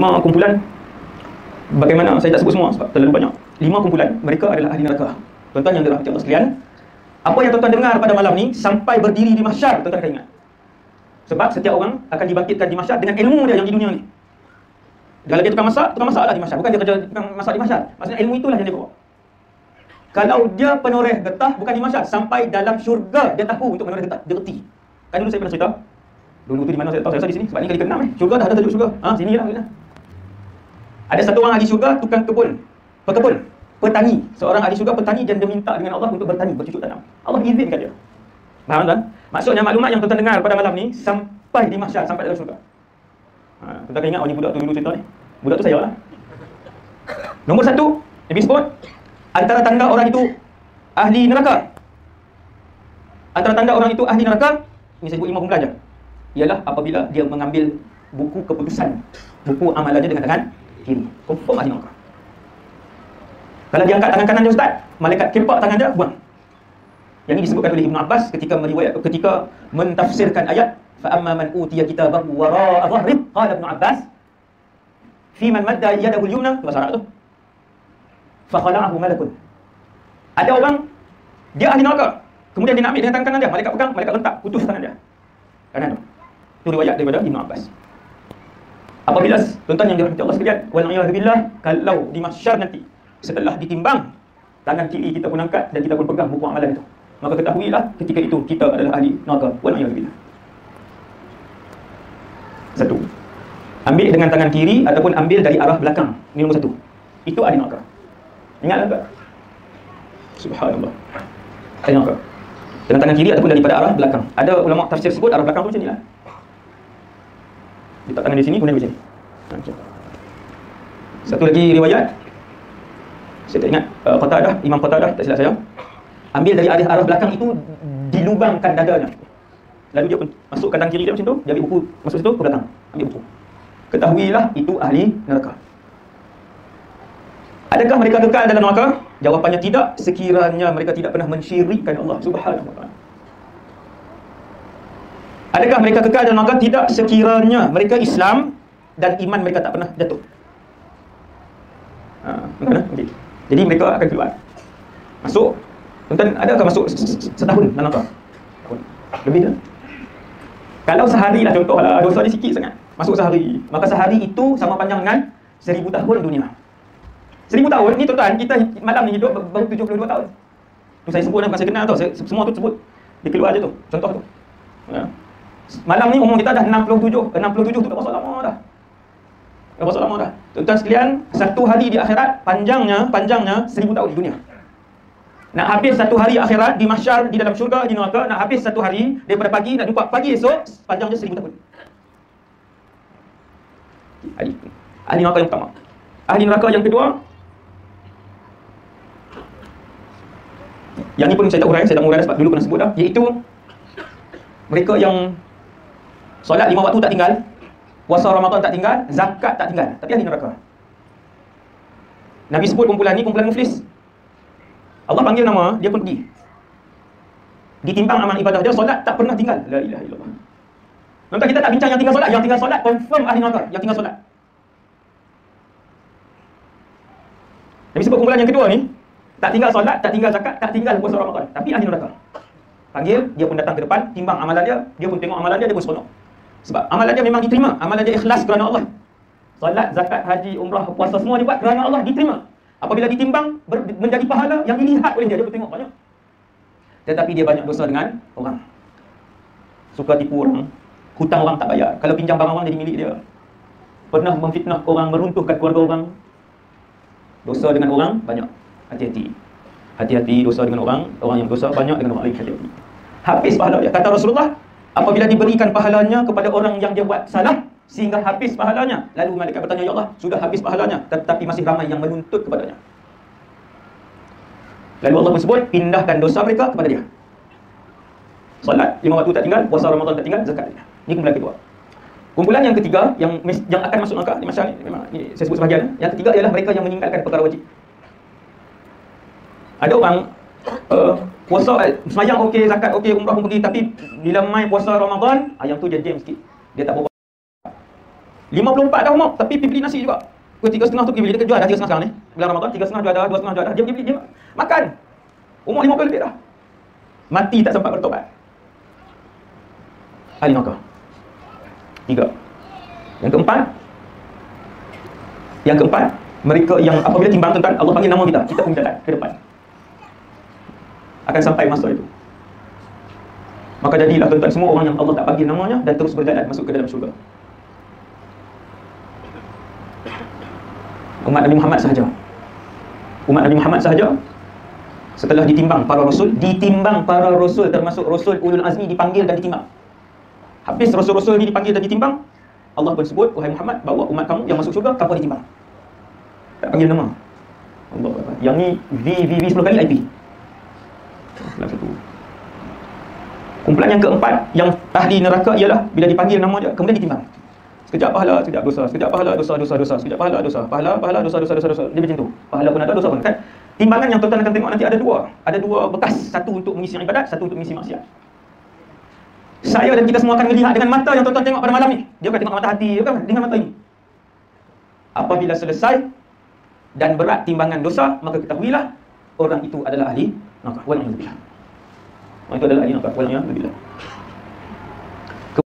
5 kumpulan, bagaimana saya tak sebut semua sebab terlalu banyak. 5 kumpulan mereka adalah ahli neraka. Tuan-tuan yang dirahmati Allah sekalian, apa yang tuan-tuan dengar pada malam ni sampai berdiri di mahsyar, tuan-tuan akan ingat. Sebab setiap orang akan dibangkitkan di mahsyar dengan ilmu dia yang di dunia ni. Kalau dia tukang masaklah di mahsyar. Bukan dia kerja tukang masak di mahsyar. Maksudnya ilmu itulah yang dia bawa. Kalau dia penoreh getah bukan di mahsyar, sampai dalam syurga dia tahu untuk menoreh getah, dia reti. Kan dulu saya pernah cerita. Dulu tu di mana saya tahu, saya rasa di sini sebab ni kali ke-6 Syurga dah ada tajuk syurga. Sinilah. Ada satu orang ahli syurga, tukang kebun, pekebun, petani. Seorang ahli syurga petani dan dia minta dengan Allah untuk bertani, bercucuk tanam. Allah izinkan dia. Faham tak? Maksudnya maklumat yang tuan dengar pada malam ni sampai di mahsyar, sampai dalam syurga. Tuan ingat orang budak tu dulu cerita ni. Budak tu saya lah. Nombor 1, Nabi sebut antara tanda orang itu ahli neraka. Antara tanda orang itu ahli neraka, ini saya sebut 5 kumpulan je. Ialah apabila dia mengambil buku keputusan, buku amalannya dengan tangan kiri. Confirm ahli neraka. Kalau dia angkat tangan kanan dia ustaz, malaikat kepak tangan dia, buang. Yang ini disebutkan oleh Ibn Abbas ketika mentafsirkan ayat fa amma man utiya kitabahu wara'a dhahri, qala Ibn Abbas fi man madda yadahu al-yumna, bahasa Arab tu, fa khala'ahu malakun. Ada orang dia ahli neraka, kemudian dia nak ambil dengan tangan kanan dia, malaikat pegang, malaikat letak, putus tangan dia kanan tu. Itu riwayat daripada Ibn Abbas. Apabila tuan-tuan yang dirahmati Allah sekalian, wal'iyadzubillah, kalau di mahsyar nanti setelah ditimbang, tangan kiri kita pun angkat dan kita pun pegang buku amalan itu, maka ketahuilah ketika itu kita adalah ahli neraka. Wal'iyadzubillah. 1. Ambil dengan tangan kiri ataupun ambil dari arah belakang. Ini nombor 1. Itu ahli neraka. Ingatlah tak? Subhanallah. Ahli neraka. Dengan tangan kiri ataupun daripada arah belakang. Ada ulama tafsir sebut arah belakang tu macam inilah. Letak tangan di sini, kemudian di sini. Okay. Satu lagi riwayat, saya tak ingat, Qatadah, Imam Qatadah, tak silap saya, ambil dari arah belakang itu, dilubangkan dadanya. Lalu dia pun masukkan tangan kiri dia macam tu, dia ambil buku, masuk situ, ke belakang, ambil buku. Ketahuilah itu ahli neraka. Adakah mereka kekal dalam neraka? Jawapannya tidak, sekiranya mereka tidak pernah mensyirikkan Allah Subhanahu wa ta'ala. Adakah mereka kekal dalam neraka? Tidak, sekiranya mereka Islam dan iman mereka tak pernah jatuh. Okay. Jadi mereka akan keluar. Masuk. Tuan-tuan, adakah masuk setahun dalam neraka? Lebih dah. Kalau sehari lah contohlah, dosa dia sikit sangat, masuk sehari, maka sehari itu sama panjang dengan 1000 tahun dunia. 1000 tahun ni tuan-tuan, kita malam ni hidup baru 72 tahun. Tu saya sebut bukan saya kenal tau, semua tu sebut. Dia keluar je tu, contoh tu. Malam ni umur kita dah 67 tu tak berapa lama dah. Tak berapa lama dah. Tuan-tuan sekalian, satu hari di akhirat panjangnya 1000 tahun di dunia. Nak habis satu hari akhirat di mahsyar, di dalam syurga, di neraka, nak habis satu hari daripada pagi nak jumpa pagi esok, panjangnya 1000 tahun. Ahli neraka yang pertama. Ahli neraka yang kedua, yang ni pun saya tak urai sebab dulu pernah sebut dah, iaitu mereka yang solat 5 waktu tak tinggal, puasa Ramadan tak tinggal, zakat tak tinggal, tapi ahli neraka. Nabi sebut kumpulan ni kumpulan muflis. Allah panggil nama, dia pun pergi. Ditimbang amal ibadah dia, solat tak pernah tinggal. La ilaha illallah. Tuan-tuan, kita tak bincang yang tinggal solat confirm ahli neraka, yang tinggal solat. Nabi sebut kumpulan yang kedua ni, tak tinggal solat, tak tinggal zakat, tak tinggal puasa Ramadan, tapi ahli neraka. Panggil, dia pun datang ke depan, timbang amalan dia pun tengok amalan dia pun seronok. Sebab amalan dia memang diterima, amalan dia ikhlas kerana Allah. Solat, zakat, haji, umrah, puasa semua dia buat kerana Allah, diterima. Apabila ditimbang menjadi pahala yang dilihat oleh dia pun tengok banyak. Tetapi dia banyak dosa dengan orang. Suka tipu orang, hutang orang tak bayar. Kalau pinjam barang orang jadi milik dia. Pernah memfitnah orang, meruntuhkan keluarga orang. Dosa dengan orang banyak. Hati-hati. Hati-hati dosa dengan orang yang dosa banyak dengan orang lain, hati-hati. Habis pahala dia. Kata Rasulullah, apabila diberikan pahalanya kepada orang yang dia buat salah sehingga habis pahalanya, lalu malaikat bertanya, ya Allah, sudah habis pahalanya, tetapi masih ramai yang menuntut kepadanya. Lalu Allah pun sebut, pindahkan dosa mereka kepada dia. Solat 5 waktu tak tinggal, puasa Ramadan tak tinggal, zakat tak tinggal. Ini kumpulan kedua. Kumpulan yang ketiga yang akan masuk neraka di masyarakat ni, memang ni saya sebut sebahagian. Yang ketiga ialah mereka yang meninggalkan perkara wajib. Ada orang puasa, sembahyang okey, zakat okey, umrah pun pergi, tapi bila mai puasa Ramadan, yang tu dia jam sikit. Dia tak bawa. 54 dah umur, tapi pergi beli nasi juga. Pukul 3.30 tu pergi beli, dia jual dah 3.30 sekarang ni. Bulan Ramadan 3.30 jual dah, 2.30 jual dah. Dia pergi beli, dia makan. Umur 50 lebih dah. Mati tak sempat bertobat. Ahli neraka. 3. Yang keempat, mereka yang apabila timbang tuan-tuan, Allah panggil nama kita, kita pun jalan ke depan. Akan sampai masa itu. Maka jadilah tuan-tuan semua orang yang Allah tak panggil namanya dan terus berjalan masuk ke dalam syurga. Umat Nabi Muhammad sahaja. Umat Nabi Muhammad sahaja setelah ditimbang para rasul termasuk rasul ulul azmi dipanggil dan ditimbang. Habis rasul-rasul ni dipanggil dan ditimbang, Allah pun sebut, wahai Muhammad, bawa umat kamu yang masuk syurga tanpa ditimbang. Tak panggil nama. Allah Akbar. Yang ni V 10 kali IP. Salah satu. Kumpulan yang keempat yang ahli neraka ialah bila dipanggil nama dia kemudian ditimbang. Sekejap pahala, sekejap dosa, sekejap pahala, dosa, sekejap pahala, dosa, pahala, dosa. Dia macam tu. Pahala pun ada, dosa pun kan. Timbangan yang tuan-tuan akan tengok nanti ada dua. Ada dua bekas, satu untuk mengisi ibadat, satu untuk mengisi maksiat. Saya dan kita semua akan melihat dengan mata yang tuan-tuan tengok pada malam ni. Dia akan tengok mata hati, dia kan dengan mata ini. Apabila selesai dan berat timbangan dosa, maka ketahuilah orang itu adalah ahli neraka. Waliyadzubillah. Orang itu adalah ahli neraka. Waliyadzubillah.